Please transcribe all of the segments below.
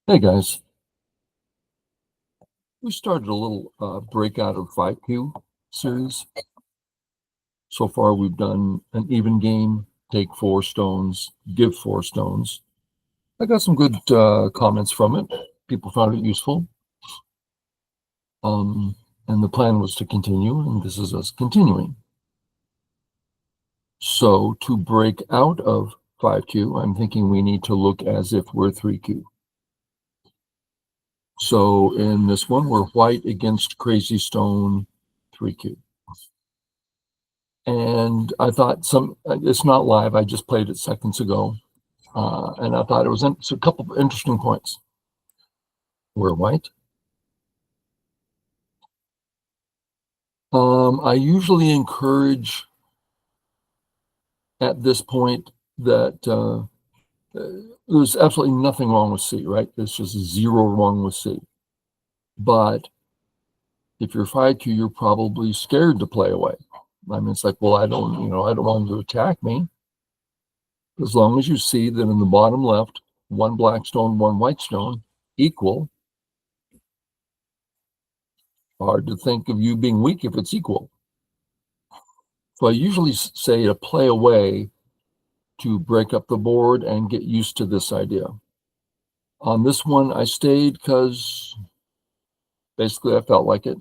Hey guys, we started a little breakout of 5Q series. So far, we've done an even game, take 4 stones, give 4 stones. I got some good comments from it. People found it useful. And the plan was to continue, and this is us continuing. So to break out of 5Q, I'm thinking we need to look as if we're 3Q. So in this one, we're white against crazy stone 3Q. And I thought it's not live. I just played it seconds ago. And I thought it's a couple of interesting points. We're white. I usually encourage at this point that there's absolutely nothing wrong with C, right? There's just zero wrong with C. But if you're 5Q, you're probably scared to play away. I mean, it's like, well, I don't want them to attack me. As long as you see that in the bottom left, one black stone, one white stone equal, hard to think of you being weak if it's equal. So I usually say to play away to break up the board and get used to this idea. On this one, I stayed because basically I felt like it.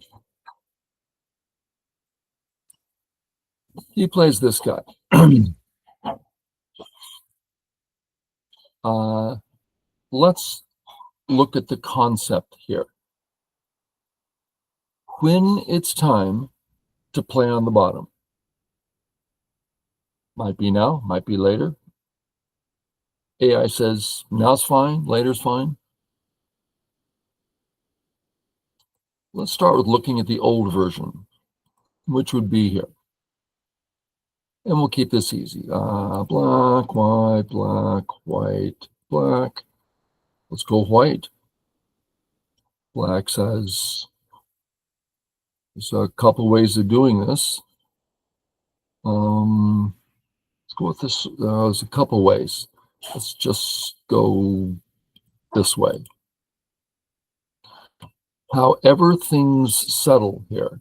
He plays this guy. Let's look at the concept here. When it's time to play on the bottom, might be now, might be later. AI says now's fine, later's fine. Let's start with looking at the old version, which would be here. And we'll keep this easy. Black, white, black, white, black. Let's go white. Black says there's a couple ways of doing this. Let's go with this. There's a couple ways. Let's just go this way. However things settle here,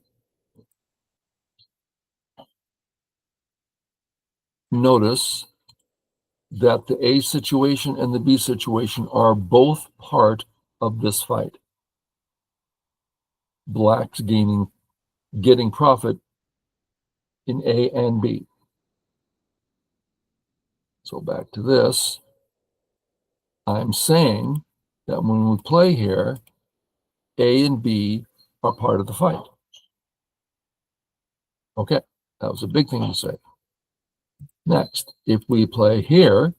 notice that the A situation and the B situation are both part of this fight. Black's getting profit in A and B. So back to this, I'm saying that when we play here, A and B are part of the fight. Okay, that was a big thing to say. Next, if we play here,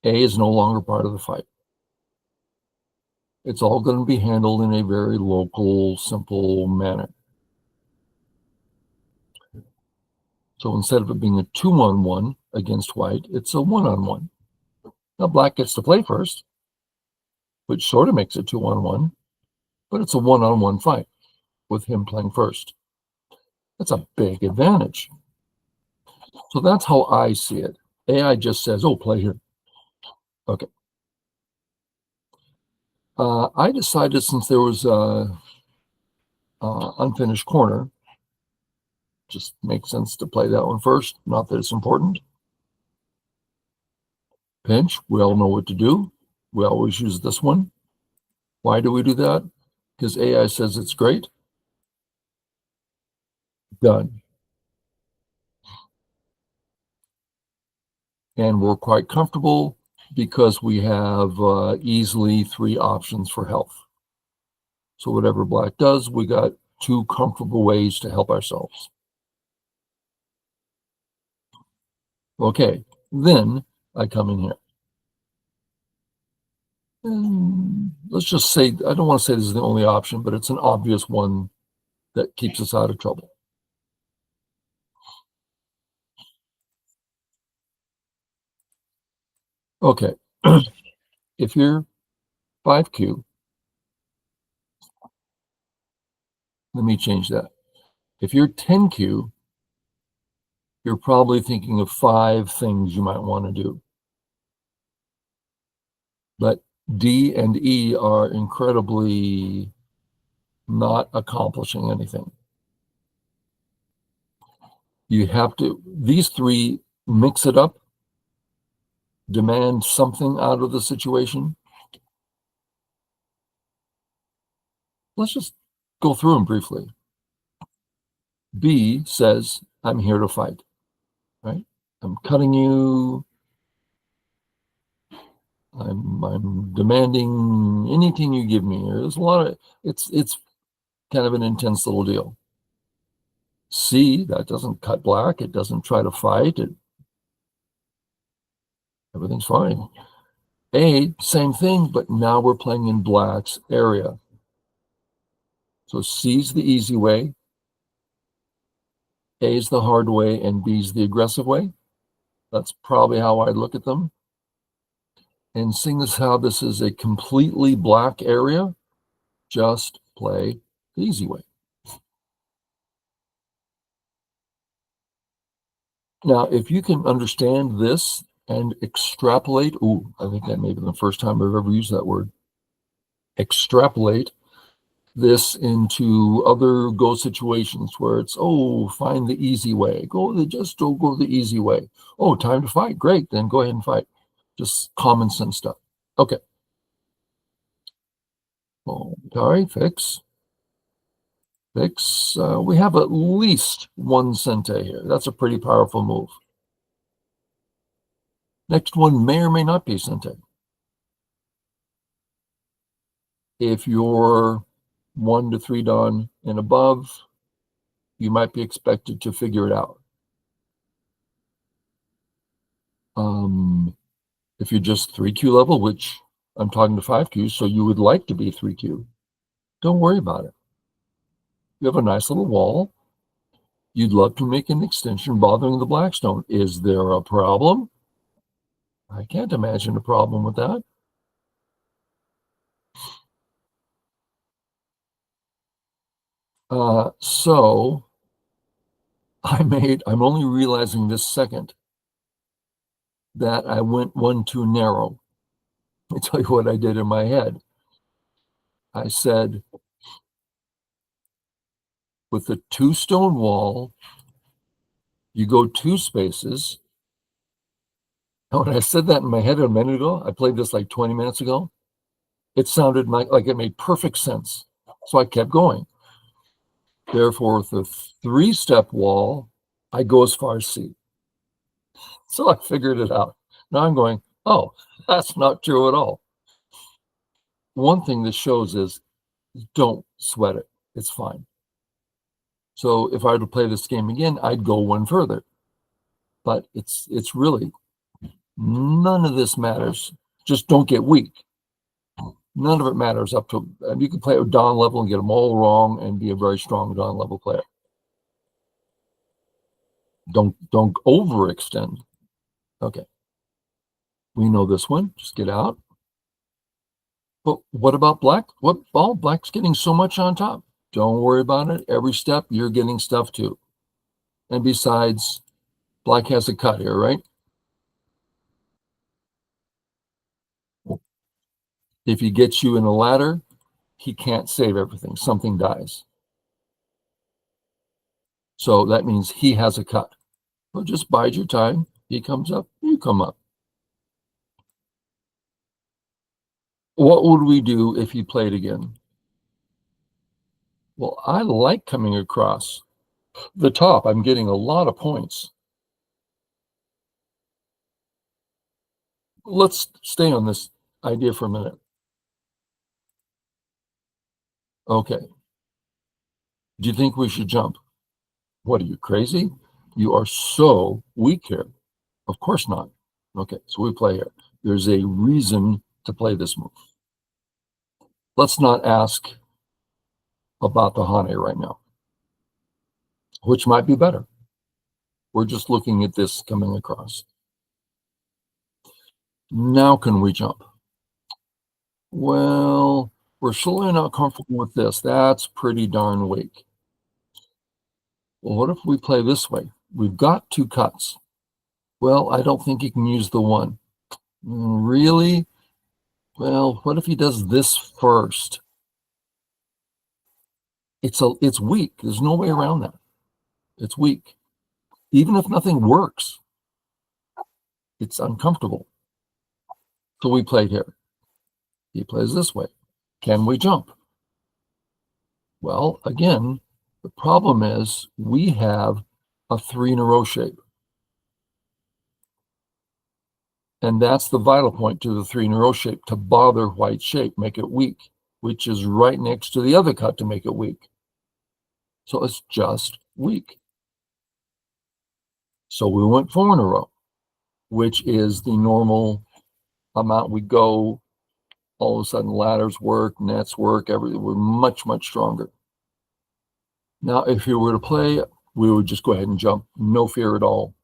A is no longer part of the fight. It's all going to be handled in a very local, simple manner. So instead of it being a 2-on-1 against white, it's a 1-on-1. Now black gets to play first, which sort of makes it 2-on-1, but it's a 1-on-1 fight with him playing first. That's a big advantage. So that's how I see it. AI just says, oh, play here. Okay. I decided since there was a unfinished corner, just makes sense to play that one first. Not that it's important. Pinch, we all know what to do. We always use this one. Why do we do that? Because AI says it's great. Done. And we're quite comfortable because we have easily 3 options for health. So whatever black does, we got 2 comfortable ways to help ourselves. Okay, then I come in here. And let's just say, I don't want to say this is the only option, but it's an obvious one that keeps us out of trouble. Okay, if you're 5Q, let me change that. If you're 10Q, you're probably thinking of 5 things you might want to do. But D and E are incredibly not accomplishing anything. You have to, these three, mix it up, demand something out of the situation. Let's just go through them briefly. B says, I'm here to fight, right? I'm cutting you. I'm demanding anything you give me. There's a lot of, it's kind of an intense little deal. C, that doesn't cut black. It doesn't try to fight. Everything's fine. A, same thing, but now we're playing in black's area. So C's the easy way, A's the hard way, and B's the aggressive way. That's probably how I look at them. And seeing as how this is a completely black area, just play the easy way. Now, if you can understand this and extrapolate, I think that may be the first time I've ever used that word, extrapolate this into other Go situations where it's, find the easy way. Go the easy way. Oh, time to fight. Great. Then go ahead and fight. Just common sense stuff. Okay. All right, fix. Fix. We have at least one Sente here. That's a pretty powerful move. Next one may or may not be Sente. If you're 1 to 3 Dan and above, you might be expected to figure it out. If you're just 3Q level, which I'm talking to 5Q, so you would like to be 3Q, don't worry about it. You have a nice little wall. You'd love to make an extension bothering the Blackstone. Is there a problem? I can't imagine a problem with that. So I'm only realizing this second that I went one too narrow. Let me tell you what I did in my head. I said, with the 2-stone wall, you go 2 spaces. And when I said that in my head a minute ago, I played this like 20 minutes ago, it sounded like it made perfect sense. So I kept going. Therefore, with the 3-step wall, I go as far as C. So I figured it out. Now I'm going, that's not true at all. One thing this shows is don't sweat it. It's fine. So if I were to play this game again, I'd go one further. But it's really, none of this matters. Just don't get weak. None of it matters up to, you can play at Don level and get them all wrong and be a very strong Don level player. Don't overextend. Okay. We know this one. Just get out. But what about black? Black's getting so much on top. Don't worry about it. Every step, you're getting stuff too. And besides, black has a cut here, right? If he gets you in a ladder, he can't save everything. Something dies. So that means he has a cut. So just bide your time. He comes up, you come up. What would we do if he played again? Well, I like coming across the top. I'm getting a lot of points. Let's stay on this idea for a minute. Okay. Do you think we should jump? What, are you crazy? You are so weak here. Of course not. Okay, so we play here. There's a reason to play this move. Let's not ask about the Hane right now, which might be better. We're just looking at this coming across. Now can we jump? Well, we're surely not comfortable with this. That's pretty darn weak. Well, what if we play this way? We've got 2 cuts. Well, I don't think you can use the 1. Really? Well, what if he does this first? It's weak. There's no way around that. It's weak. Even if nothing works, it's uncomfortable. So we played here. He plays this way. Can we jump? Well, again, the problem is we have a 3 in a row shape. And that's the vital point to the 3 in a row shape, to bother white shape, make it weak, which is right next to the other cut to make it weak. So it's just weak. So we went 4 in a row, which is the normal amount we go. All of a sudden, ladders work, nets work, everything. We're much, much stronger. Now, if you were to play, we would just go ahead and jump, no fear at all.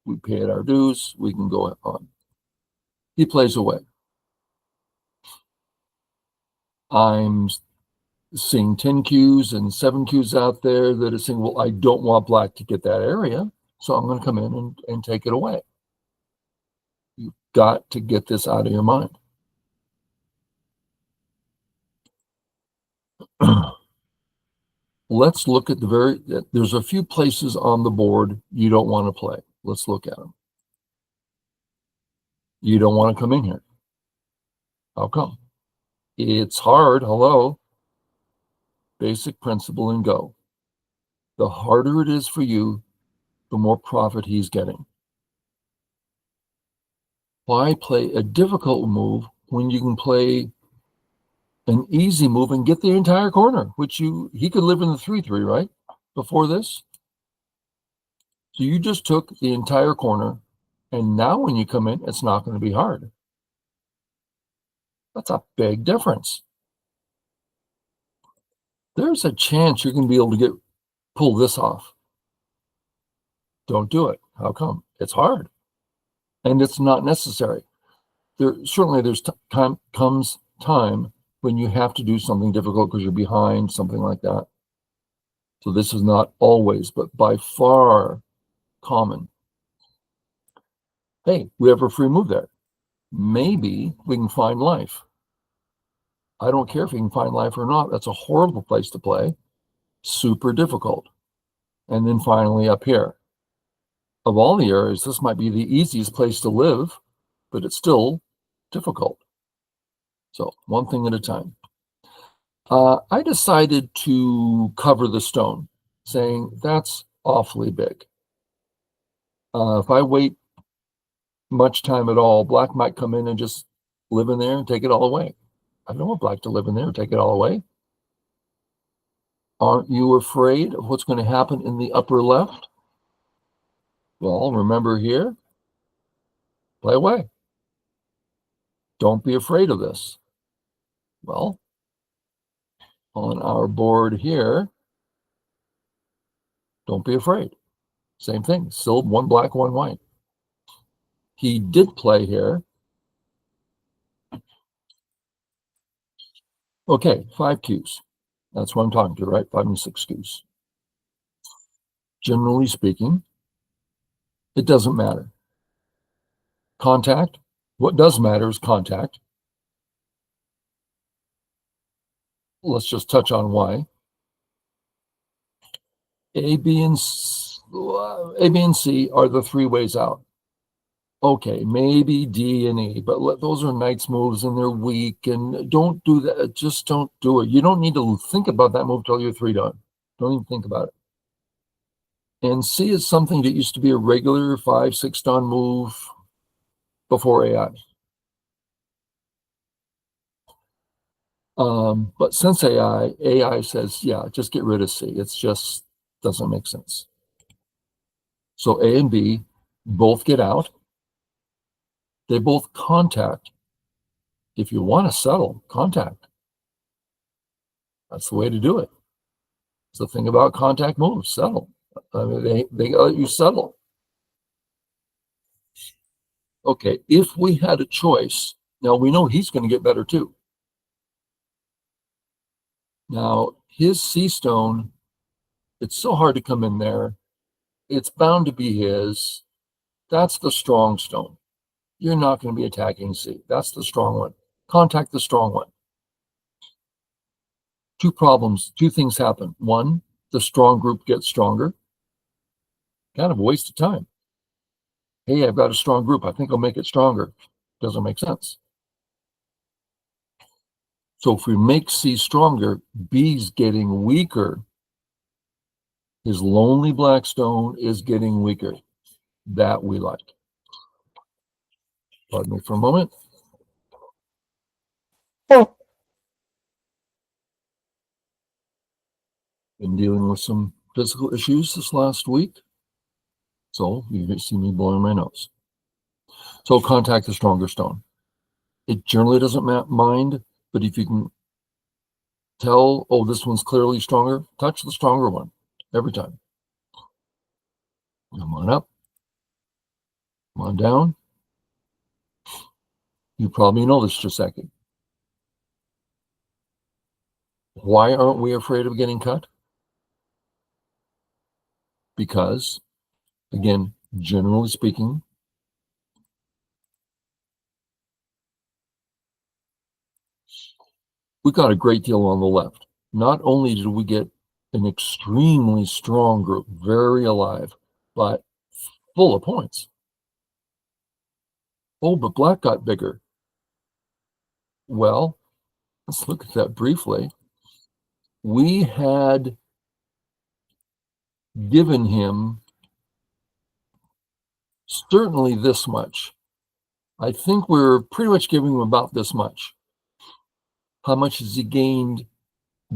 We paid our dues, we can go on. He plays away. I'm seeing 10 Qs and 7 Qs out there that are saying, well, I don't want black to get that area, so I'm going to come in and take it away. You've got to get this out of your mind. Let's look at there's a few places on the board you don't want to play. Let's look at them. You don't want to come in here. How come? It's hard. Hello. Basic principle and go. The harder it is for you, the more profit he's getting. Why play a difficult move when you can play an easy move and get the entire corner, which he could live in the 3-3, right? Before this. So you just took the entire corner, and now when you come in, it's not going to be hard. That's a big difference. There's a chance you're going to be able to pull this off. Don't do it. How come? It's hard, and it's not necessary. There's comes time when you have to do something difficult because you're behind, something like that. So this is not always, but by far common. Hey, we have a free move there. Maybe we can find life. I don't care if you can find life or not. That's a horrible place to play. Super difficult. And then finally up here. Of all the areas, this might be the easiest place to live, but it's still difficult. So one thing at a time. I decided to cover the stone, saying that's awfully big. If I wait much time at all, black might come in and just live in there and take it all away. I don't want black to live in there and take it all away. Aren't you afraid of what's going to happen in the upper left? Well, remember here, play away. Don't be afraid of this. Well, on our board here, don't be afraid. Same thing, still 1 black, 1 white. He did play here. Okay, 5 Qs. That's what I'm talking to, right? 5 and 6 Qs. Generally speaking, it doesn't matter. Contact, what does matter is contact. Let's just touch on why. A, B, and C are the 3 ways out. Okay, maybe D and E, but those are knight's moves and they're weak, and don't do that. Just don't do it. You don't need to think about that move till you're 3 done. Don't even think about it. And C is something that used to be a regular 5, 6 done move before AI. But since AI says, yeah, just get rid of C. It's just doesn't make sense. So A and B both get out. They both contact. If you want to settle, contact. That's the way to do it. It's the thing about contact moves, settle. I mean, they let you settle. Okay, if we had a choice, now we know he's going to get better too. Now, his C stone, it's so hard to come in there. It's bound to be his. That's the strong stone. You're not going to be attacking C. That's the strong one. contact the strong one. Two things happen. One, the strong group gets stronger. Kind of a waste of time. Hey, I've got a strong group. I think I'll make it stronger. Doesn't make sense. So if we make C stronger, B's getting weaker. His lonely black stone is getting weaker. That we like. Pardon me for a moment. Oh. Been dealing with some physical issues this last week. So you see me blowing my nose. So contact the stronger stone. It generally doesn't mind, but if you can tell, oh, this one's clearly stronger, touch the stronger one every time. Come on up. Come on down. You probably know this, Joseki. Why aren't we afraid of getting cut? Because, again, generally speaking, we got a great deal on the left. Not only did we get an extremely strong group, very alive, but full of points. Oh, but black got bigger. Well, let's look at that briefly. We had given him certainly this much. I think we're pretty much giving him about this much. How much has he gained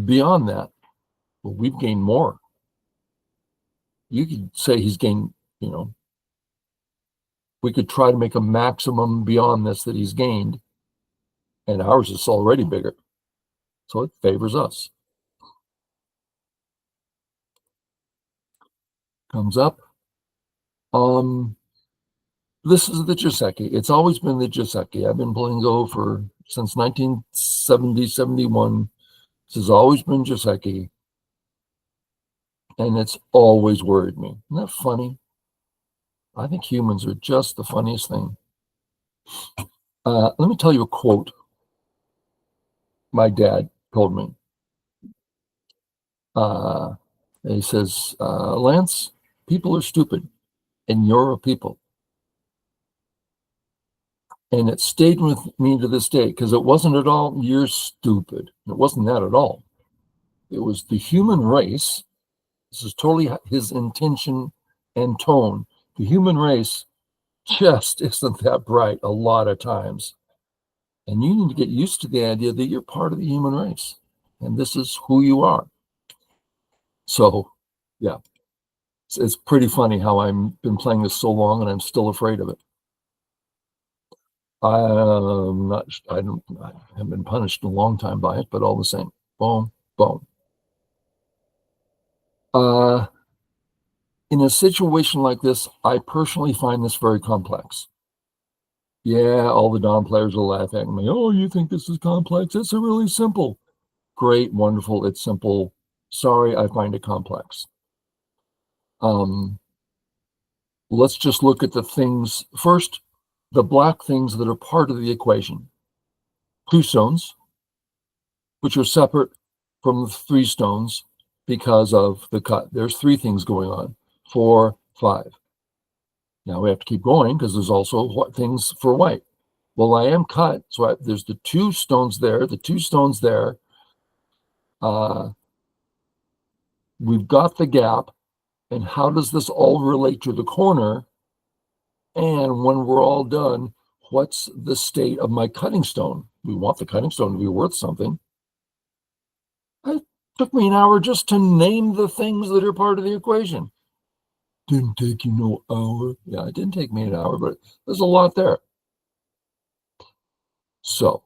beyond that? Well, we've gained more. You could say he's gained, we could try to make a maximum beyond this that he's gained, and ours is already bigger. So it favors us. Comes up. This is the Joseki. It's always been the Joseki. I've been playing Go since 1970, 71. This has always been Joseki. And it's always worried me. Isn't that funny? I think humans are just the funniest thing. Let me tell you a quote my dad told me. He says, Lance, people are stupid, and you're a people. And it stayed with me to this day, because it wasn't at all, you're stupid. It wasn't that at all. It was the human race. This is totally his intention and tone. The human race just isn't that bright a lot of times. And you need to get used to the idea that you're part of the human race. And this is who you are. So, yeah. It's pretty funny how I've been playing this so long and I'm still afraid of it. I haven't been punished in a long time by it, but all the same, boom, boom. In a situation like this, I personally find this very complex. Yeah, all the Dom players will laugh at me. Oh, you think this is complex? It's really simple. Great, wonderful, it's simple. Sorry, I find it complex. Let's just look at the things first, the black things that are part of the equation. 2 stones, which are separate from the 3 stones because of the cut. There's 3 things going on, 4, 5. Now we have to keep going because there's also things for white. Well, I am cut, so there's the 2 stones there, the 2 stones there. We've got the gap, and how does this all relate to the corner? And when we're all done, what's the state of my cutting stone? We want the cutting stone to be worth something. It took me an hour just to name the things that are part of the equation. Didn't take you no hour. Yeah, it didn't take me an hour, but there's a lot there. So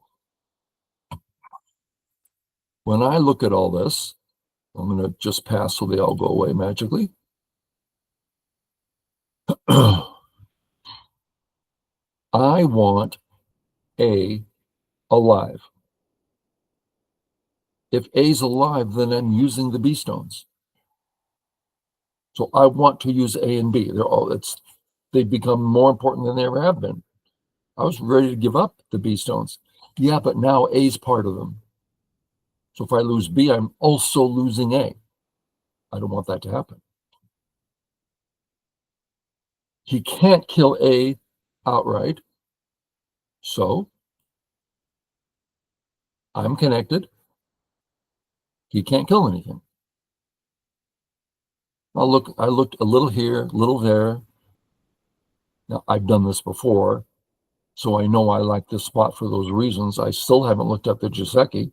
when I look at all this, I'm going to just pass so they all go away magically. I want A alive. If A's alive, then I'm using the B stones. So I want to use A and B. They've become more important than they ever have been. I was ready to give up the B stones. Yeah, but now A is part of them. So if I lose B, I'm also losing A. I don't want that to happen. He can't kill A outright. So I'm connected. He can't kill anything. I looked a little here, a little there. Now, I've done this before, so I know I like this spot for those reasons. I still haven't looked up the Joseki.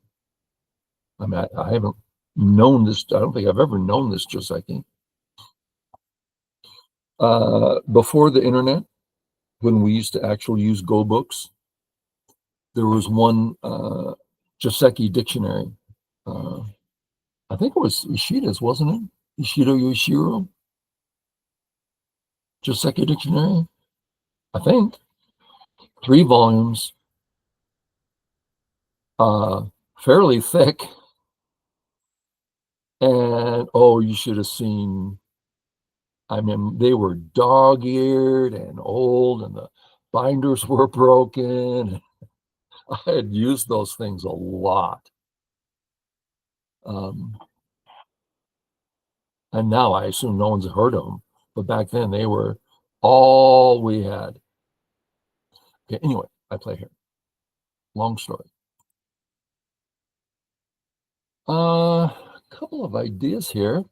I mean, I haven't known this. I don't think I've ever known this Joseki. Before the internet, when we used to actually use Go books, there was one Joseki dictionary. Uh, I think it was Ishida's, wasn't it? Ishida Yoshiro Joseki dictionary. I think 3 volumes, uh, fairly thick. And oh, you should have seen. I mean, they were dog-eared and old, and the binders were broken. I had used those things a lot. And now I assume no one's heard of them. But back then they were all we had. Okay, anyway, I play here. Long story. A couple of ideas here.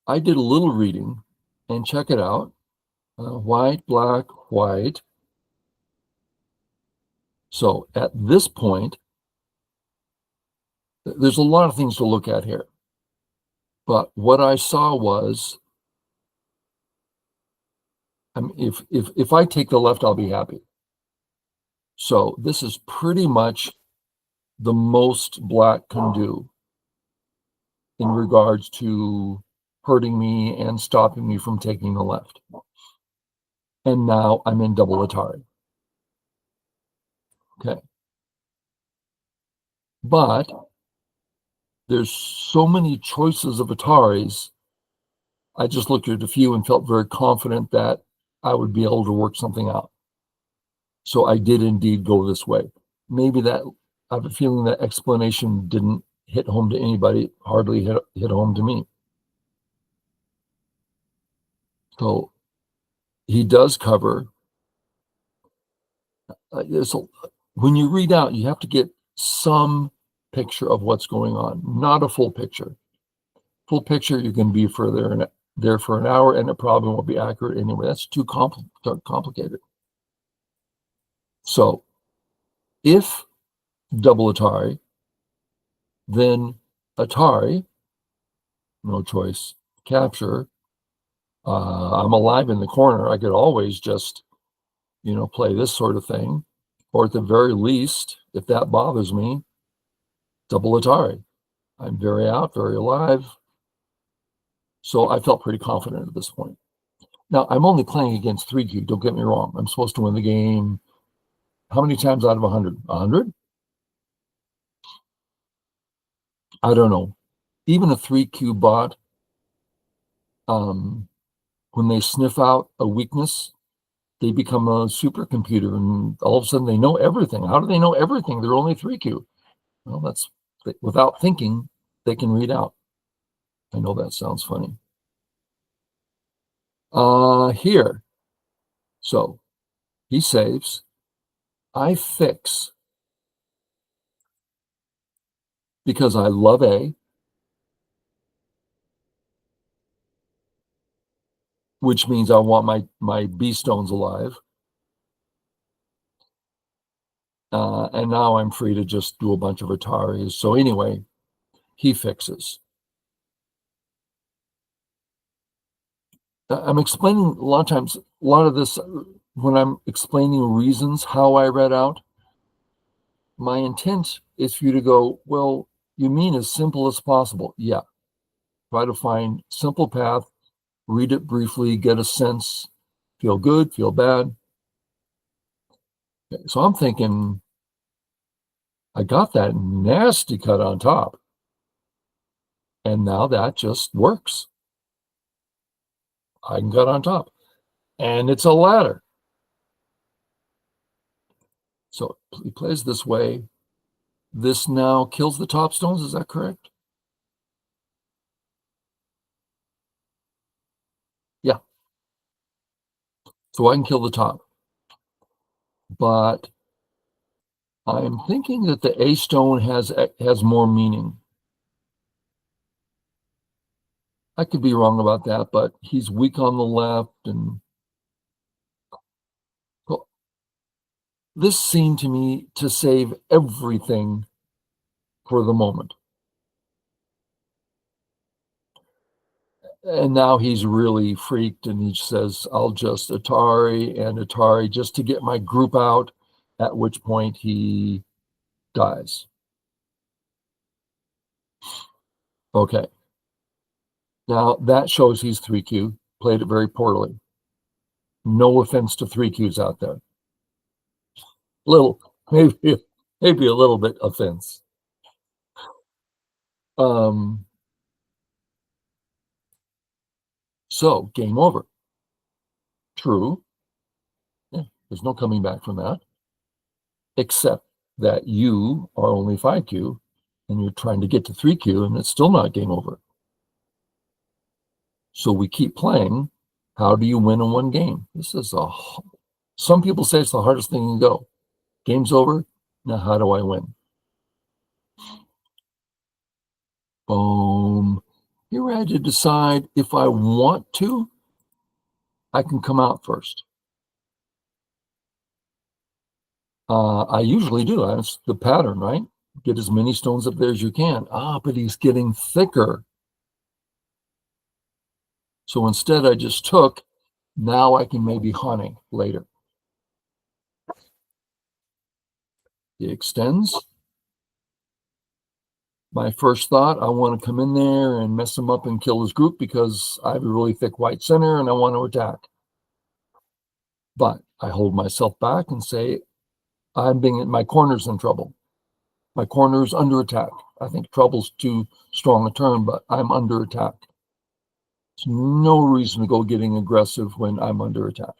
I did a little reading, and check it out. White, black, white. So at this point, there's a lot of things to look at here. But what I saw was, I mean, if I take the left, I'll be happy. So this is pretty much the most black can do in regards to hurting me and stopping me from taking the left. And now I'm in double Atari. Okay. But there's so many choices of Ataris. I just looked at a few and felt very confident that I would be able to work something out. So I did indeed go this way. Maybe that, I have a feeling that explanation didn't hit home to anybody, hardly hit home to me. So he does cover. So when you read out, you have to get some picture of what's going on, not a full picture. Full picture, you can be there for an hour, and it probably won't be accurate anyway. That's too complicated. So if double Atari, then Atari, no choice, capture. I'm alive in the corner. I could always just, play this sort of thing. Or at the very least, if that bothers me, double Atari. I'm very out, very alive. So I felt pretty confident at this point. Now, I'm only playing against 3Q. Don't get me wrong. I'm supposed to win the game. How many times out of 100? 100? I don't know. Even a 3Q bot, when they sniff out a weakness, they become a supercomputer, and all of a sudden they know everything. How do they know everything? They're only 3Q. Well, that's without thinking, they can read out. I know that sounds funny. Here. So he saves. I fix because I love A, which means I want my B stones alive. And now I'm free to just do a bunch of Ataris. So anyway, he fixes. I'm explaining a lot of times, a lot of this, when I'm explaining reasons how I read out, my intent is for you to go, well, you mean as simple as possible. Yeah. Try to find simple path, read it briefly, get a sense, feel good, feel bad. Okay, so I'm thinking, I got that nasty cut on top. And now that just works. I can get on top. And it's a ladder. So he plays this way. This now kills the top stones. Is that correct? Yeah. So I can kill the top. But I'm thinking that the A stone has more meaning. I could be wrong about that, but he's weak on the left, and well, this seemed to me to save everything for the moment. And now he's really freaked, and he says, I'll just Atari and Atari just to get my group out, at which point he dies. Okay. Now that shows he's 3Q, played it very poorly. No offense to 3Qs out there. Little, maybe a little bit offense. So game over. True. Yeah, there's no coming back from that, except that you are only 5Q and you're trying to get to 3Q, and it's still not game over. So we keep playing. How do you win in one game? Some people say it's the hardest thing to go. Game's over. Now, how do I win? Boom. Here I had to decide if I want to, I can come out first. I usually do. That's the pattern, right? Get as many stones up there as you can. But he's getting thicker. So instead, I just took. Now I can maybe honey later. He extends. My first thought, I want to come in there and mess him up and kill his group because I have a really thick white center and I want to attack. But I hold myself back and say, my corner's in trouble. My corner's under attack. I think trouble's too strong a term, but I'm under attack. There's no reason to go getting aggressive when I'm under attack.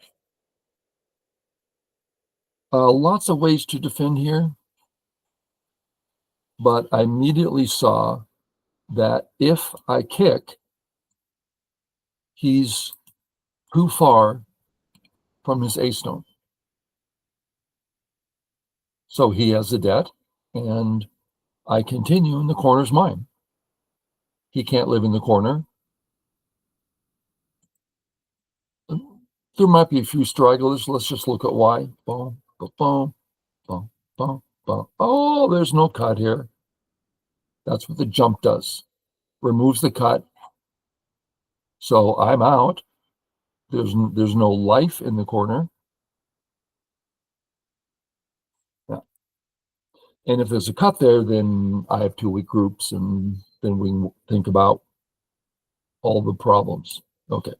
Lots of ways to defend here, but I immediately saw that if I kick, he's too far from his A stone. So he has a debt, and I continue, and the corner's mine. He can't live in the corner. There might be a few stragglers. Let's just look at why. Boom, boom, boom, boom, boom, boom. Oh, there's no cut here. That's what the jump does. Removes the cut. So I'm out. There's no life in the corner. Yeah. And if there's a cut there, then I have two weak groups, and then we can think about all the problems. Okay.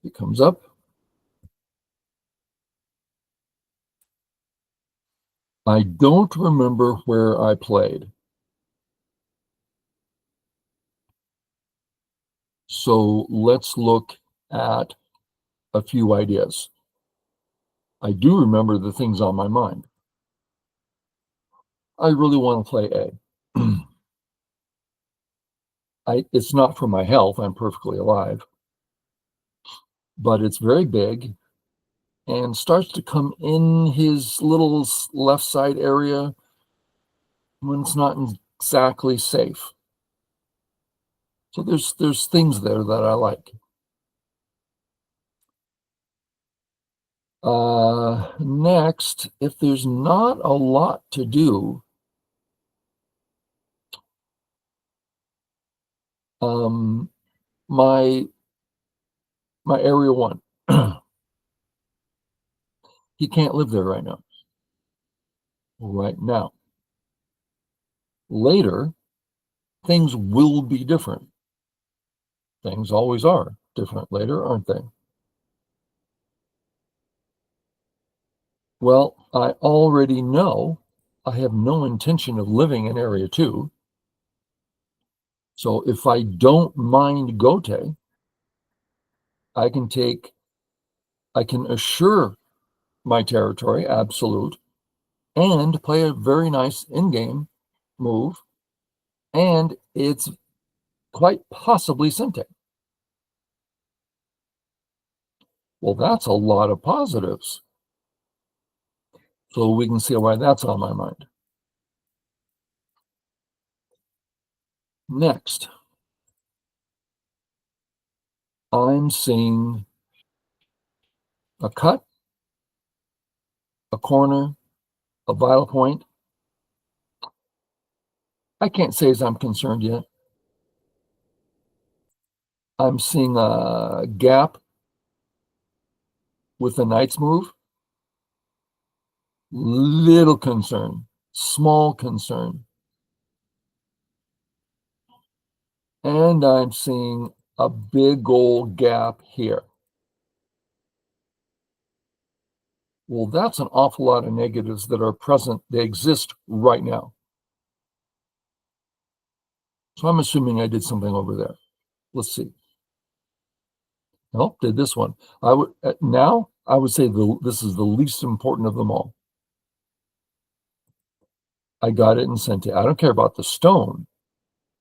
It comes up. I don't remember where I played. So let's look at a few ideas. I do remember the things on my mind. I really want to play A. It's not for my health. I'm perfectly alive. But it's very big and starts to come in his little left side area when it's not exactly safe. So there's things there that I like. Next, if there's not a lot to do, my area 1, he can't live there right now. Right now. Later, things will be different. Things always are different later, aren't they? Well, I already know I have no intention of living in Area 2. So if I don't mind Gote, I can assure my territory, absolute, and play a very nice in-game move, and it's quite possibly Sente. Well, that's a lot of positives. So we can see why that's on my mind. Next, I'm seeing a cut, a corner, a vital point. I can't say as I'm concerned yet. I'm seeing a gap with the knight's move. Little concern, small concern. And I'm seeing a big old gap here. Well, that's an awful lot of negatives that are present. They exist right now. So I'm assuming I did something over there. Let's see. Nope, did this one. I would say this is the least important of them all. I got it and sent it. I don't care about the stone.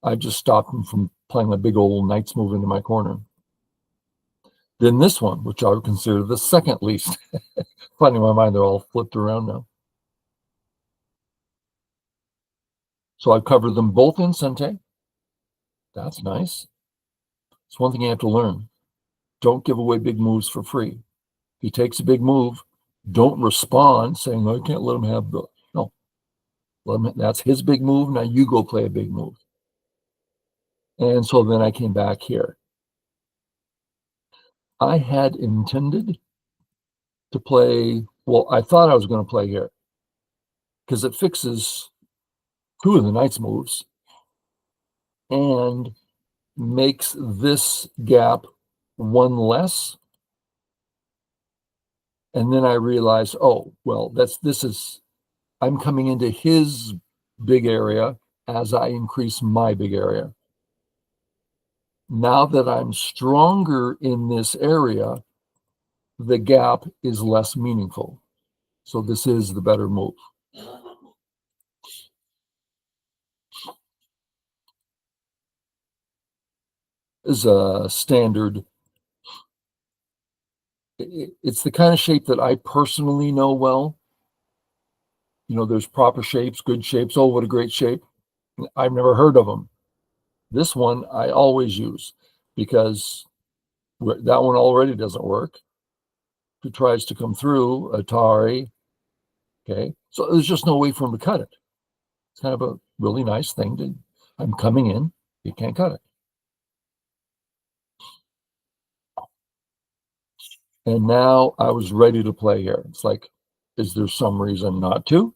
I just stopped him from playing a big old knight's move into my corner. Then this one, which I would consider the second least. Funny in my mind, they're all flipped around now. So I've covered them both in Sente. That's nice. It's one thing you have to learn. Don't give away big moves for free. If he takes a big move, don't respond saying, "I can't let him have the..." No. That's his big move. Now you go play a big move. And so then I came back here. I had intended to play, well, I thought I was going to play here because it fixes two of the knight's moves and makes this gap one less. And then I realized, oh, well, I'm coming into his big area as I increase my big area. Now that I'm stronger in this area, the gap is less meaningful. So this is the better move. Is a standard. It's the kind of shape that I personally know well. There's proper shapes, good shapes. Oh, what a great shape. I've never heard of them. This one I always use because that one already doesn't work. Who tries to come through, Atari. Okay, so there's just no way for him to cut it. It's kind of a really nice thing. I'm coming in, you can't cut it. And now I was ready to play here. It's like, is there some reason not to?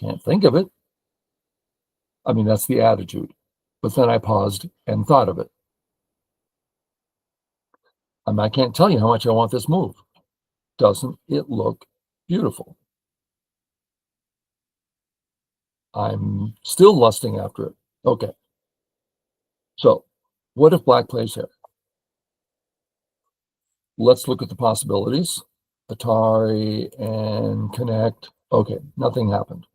Can't think of it. I mean, that's the attitude. But then I paused and thought of it. I can't tell you how much I want this move. Doesn't it look beautiful? I'm still lusting after it. Okay. So what if black plays here? Let's look at the possibilities. Atari and connect. Okay, nothing happened.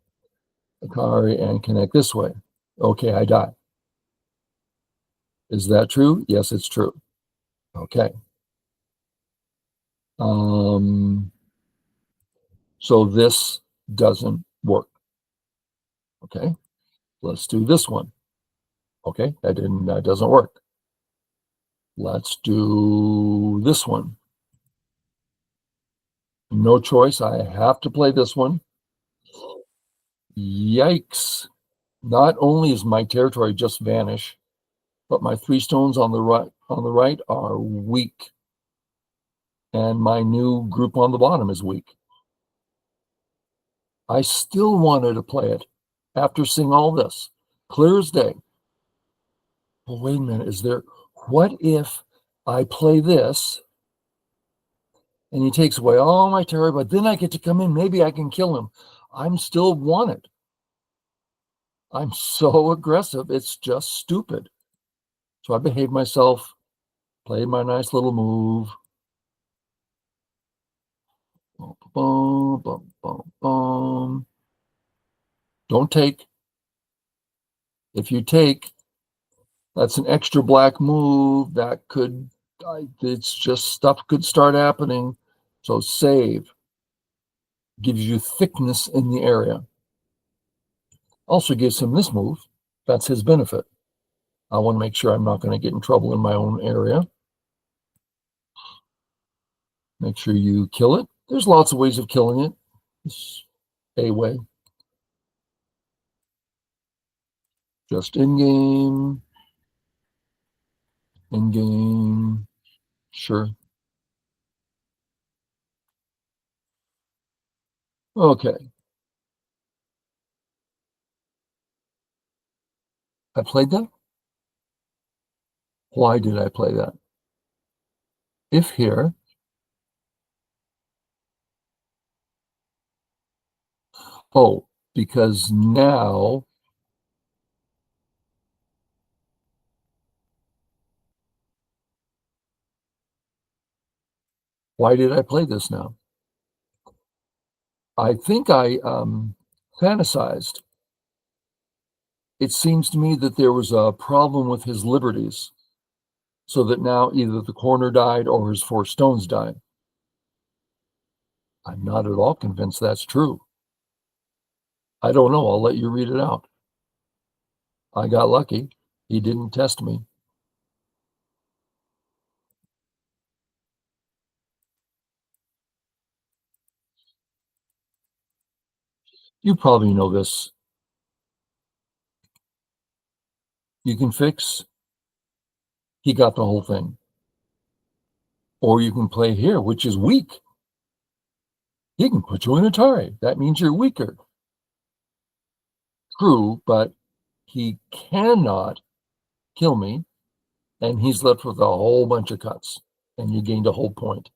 Atari and connect this way. Okay, I die. Is that true? Yes, it's true. Okay. So this doesn't work. Okay, let's do this one. Okay, that doesn't work. Let's do this one. No choice. I have to play this one. Yikes. Not only is my territory just vanish, but my 3 stones on the right are weak. And my new group on the bottom is weak. I still wanted to play it after seeing all this. Clear as day. Well, wait a minute. What if I play this and he takes away all my terror, but then I get to come in, maybe I can kill him. I'm still wanted. I'm so aggressive, it's just stupid. So I behaved myself Played my nice little move. Boom, boom, boom, boom, boom. Don't take. If you take, that's an extra black move. That could, it's just stuff could start happening. So save. Gives you thickness in the area. Also gives him this move. That's his benefit. I want to make sure I'm not going to get in trouble in my own area. Make sure you kill it. There's lots of ways of killing it. It's a way. Just in-game. In-game. Sure. Okay. I played that? Why did I play that? If here, oh, because now why did I play this now? I think I fantasized. It seems to me that there was a problem with his liberties, so that now either the corner died or his 4 stones died. I'm not at all convinced that's true. I don't know. I'll let you read it out. I got lucky. He didn't test me. You probably know this. You can fix. He got the whole thing. Or you can play here, which is weak. He can put you in Atari. That means you're weaker. True, but he cannot kill me, and he's left with a whole bunch of cuts, and you gained a whole point.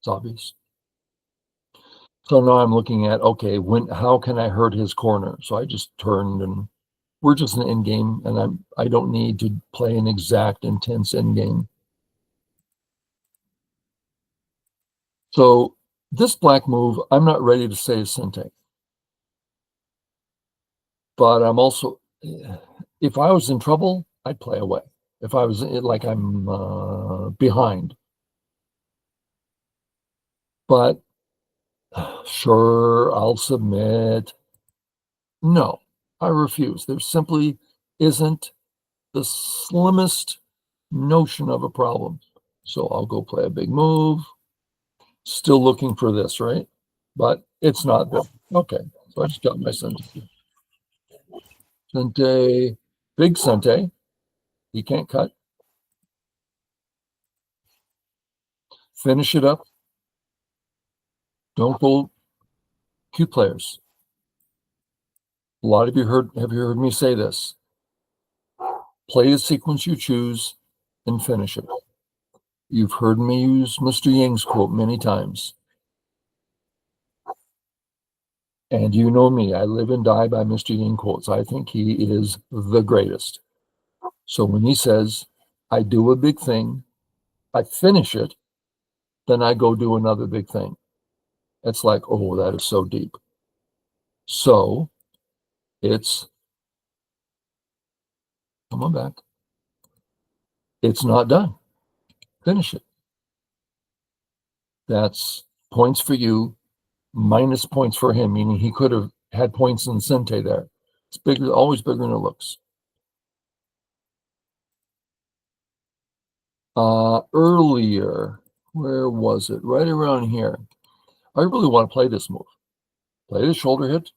It's obvious. So now I'm looking at, okay, how can I hurt his corner? So I just turned, and we're just an end game, and I don't need to play an exact intense end game. So this black move, I'm not ready to say Sente, but I'm also, if I was in trouble, I'd play away. If I was like I'm behind, but sure, I'll submit. No, I refuse. There simply isn't the slimmest notion of a problem. So I'll go play a big move. Still looking for this, right? But it's not there. Okay, so I just got my Sente. Sente, big Sente. He can't cut. Finish it up. Don't go cute players. A lot of you have you heard me say this. Play the sequence you choose and finish it. You've heard me use Mr. Ying's quote many times. And you know me, I live and die by Mr. Ying quotes. I think he is the greatest. So when he says, I do a big thing, I finish it, then I go do another big thing. It's like, oh, that is so deep. So it's, come on back. It's not done. Finish it. That's points for you, minus points for him, meaning he could have had points in Sente there. It's bigger, always bigger than it looks. Earlier, where was it? Right around here. I really want to play this move. Play the shoulder hit,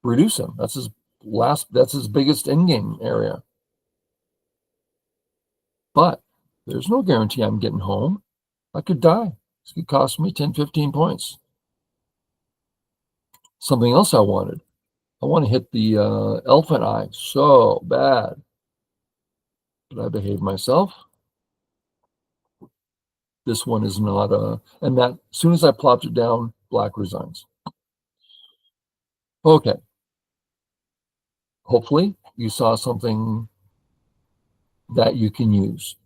reduce him. That's his biggest in-game area. But there's no guarantee I'm getting home. I could die. This could cost me 10, 15 points. Something else I wanted. I want to hit the elephant eye so bad. But I behave myself. This one is not and that as soon as I plopped it down, black resigns. Okay. Hopefully you saw something that you can use.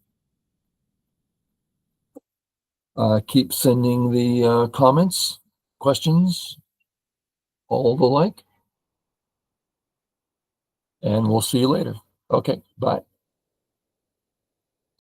Keep sending the comments, questions, all the like. And we'll see you later. Okay, bye.